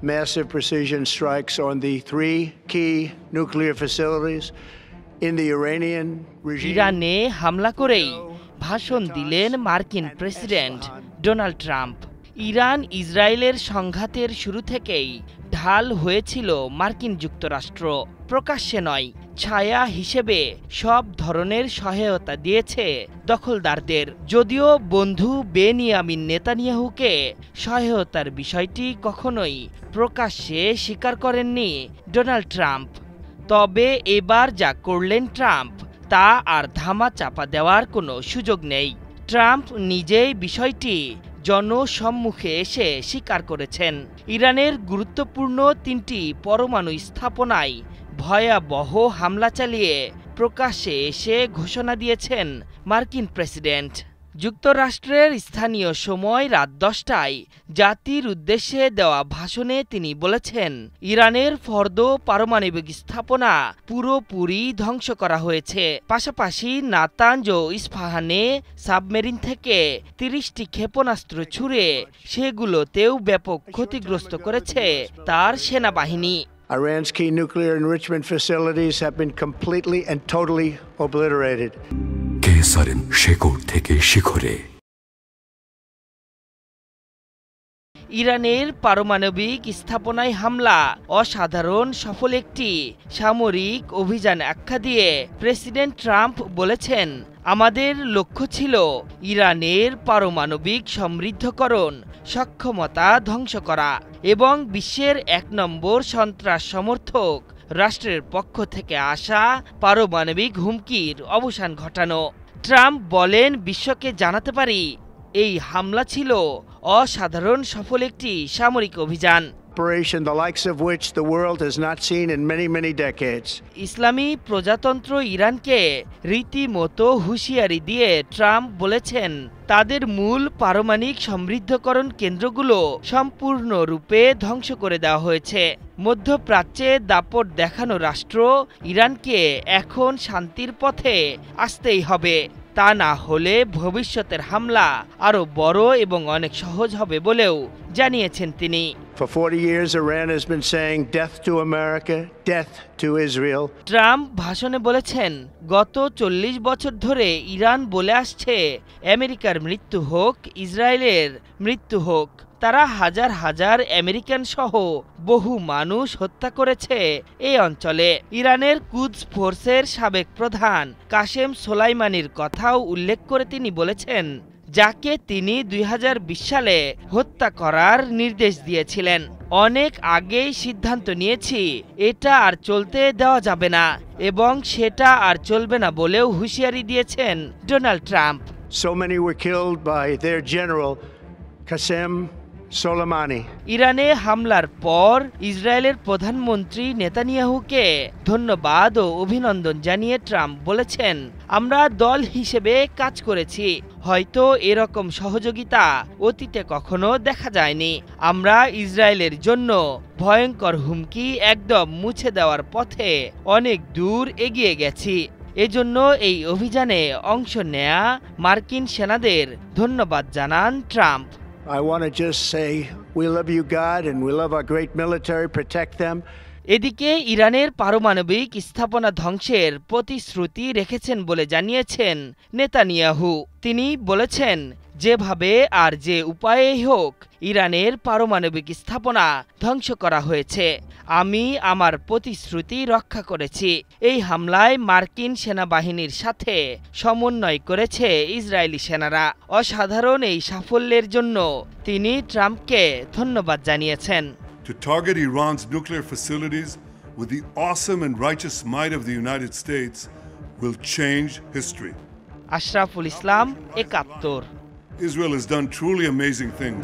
massive precision strikes on the three key nuclear facilities in the Iranian regime. ইরানে হামলা করেই ভাষণ দিলেন মার্কিন প্রেসিডেন্ট ডোনাল্ড ট্রাম্প। ইরান ইসরায়েলের সংঘাতের শুরু থেকেই ঢাল হয়েছিল মার্কিন যুক্তরাষ্ট্র। প্রকাশ্যে নয়, ছায়া হিসেবে সব ধরনের সহায়তা দিয়েছে দখলদারদের। যদিও বন্ধু বেনিয়ামিন নেতানিয়াহুকে সহায়তার বিষয়টি কখনোই প্রকাশ্যে স্বীকার করেননি ডোনাল্ড ট্রাম্প। তবে এবার যা করলেন ট্রাম্প তা আর ধামা চাপা দেওয়ার কোনো সুযোগ নেই। ট্রাম্প নিজেই বিষয়টি জনসম্মুখে এসে স্বীকার করেছেন। ইরানের গুরুত্বপূর্ণ 3টি পরমাণু স্থাপনায় ভয়াবহ হামলা চালিয়ে প্রকাশ্যে এসে ঘোষণা দিয়েছেন মার্কিন প্রেসিডেন্ট। যুক্তরাষ্ট্রের স্থানীয় সময় রাত 10টায় জাতির উদ্দেশ্যে দেওয়া ভাষণে তিনি বলেছেন, ইরানের ফর্দো পারমাণবিক স্থাপনা পুরোপুরি ধ্বংস করা হয়েছে। পাশাপাশি নাতাঞ্জ ও ইস্পাহানে সাবমেরিন থেকে 30টি ক্ষেপণাস্ত্র ছুড়ে সেগুলোতেও ব্যাপক ক্ষতিগ্রস্ত করেছে তার সেনাবাহিনী। Iran's key nuclear enrichment facilities have been completely and totally obliterated. কেসারেন শেকড় থেকে শিখরে। ইরানের পারমাণবিক স্থাপনায় হামলা অসাধারণ সফল একটি সামরিক অভিযান আখ্যা দিয়ে প্রেসিডেন্ট ট্রাম্প বলেছেন, আমাদের লক্ষ্য ছিল ইরানের পারমাণবিক সমৃদ্ধকরণ সক্ষমতা ধ্বংস করা এবং বিশ্বের 1 নম্বর সন্ত্রাস সমর্থক রাষ্ট্রের পক্ষ থেকে আসা পারমাণবিক হুমকির অবসান ঘটানো। ট্রাম্প বলেন, বিশ্বকে জানাতে পারি এই হামলা ছিল অসাধারণ সফল একটি সামরিক অভিযান, The likes of which the world has not seen in many decades. ইসলামী প্রজাতন্ত্র ইরানকে রীতিমতো হুঁশিয়ারি দিয়ে ট্রাম্প বলেছেন, তাদের মূল পারমাণবিক সমৃদ্ধকরণ কেন্দ্রগুলো সম্পূর্ণরূপে ধ্বংস করে দেওয়া হয়েছে। মধ্যপ্রাচ্যে দাপট দেখানো রাষ্ট্র ইরানকে এখন শান্তির পথে আসতেই হবে। তা না হলে ভবিষ্যতের হামলা আরও বড় এবং অনেক সহজ হবে বলেও জানিয়েছেন তিনি। For 40 years, Iran has been saying death to America, death to Israel. Trump ভাষণে বলেছেন, গত 40 বছর ধরে ইরান বলে আসছে, আমেরিকার মৃত্যু হোক, ইসরায়েলের মৃত্যু হোক। তারা হাজার হাজার আমেরিকান সহ বহু মানুষ হত্যা করেছে এই অঞ্চলে। ইরানের কুদস ফোর্সের সাবেক প্রধান কাশেম সোলাইমানির কথাও উল্লেখ করে তিনি বলেছেন, যাকে তিনি 2020 সালে হত্যা করার নির্দেশ দিয়েছিলেন। অনেক আগেই সিদ্ধান্ত নিয়েছি এটা আর চলতে দেওয়া যাবে না এবং সেটা আর চলবে না বলেও হুঁশিয়ারি দিয়েছেন Donald Trump. So many were killed by their general Qasem Soleimani. ইরানে হামলার পর ইসরায়েলের প্রধানমন্ত্রী নেতানিয়াহুকে ধন্যবাদ ও অভিনন্দন জানিয়ে ট্রাম্প বলেছেন, আমরা দল হিসেবে কাজ করেছি, হয়তো এরকম সহযোগিতা অতীতে কখনো দেখা যায়নি। আমরা ইসরায়েলের জন্য ভয়ঙ্কর হুমকি একদম মুছে দেওয়ার পথে অনেক দূর এগিয়ে গেছি। এজন্য এই অভিযানে অংশ নেয়া মার্কিন সেনাদের ধন্যবাদ জানান Trump. I want to just say we love you, God, and we love our great military. Protect them. এদিকে ইরানের পারমাণবিক স্থাপনা ধ্বংসের প্রতিশ্রুতি রেখেছেন বলে জানিয়েছেন নেতানিয়াহু। তিনি বলেছেন, যেভাবে আর যে উপায়েই হোক ইরানের পারমাণবিক স্থাপনা ধ্বংস করা হয়েছে। আমি আমার প্রতিশ্রুতি রক্ষা করেছি। এই হামলায় মার্কিন সেনাবাহিনীর সাথে সমন্বয় করেছে ইসরায়েলি সেনারা। অসাধারণ এই সাফল্যের জন্য তিনি ট্রাম্পকে ধন্যবাদ জানিয়েছেন। To target Iran's nuclear facilities with the awesome and righteous might of the United States will change history. Ashraful Islam, 71। Israel has done truly amazing things.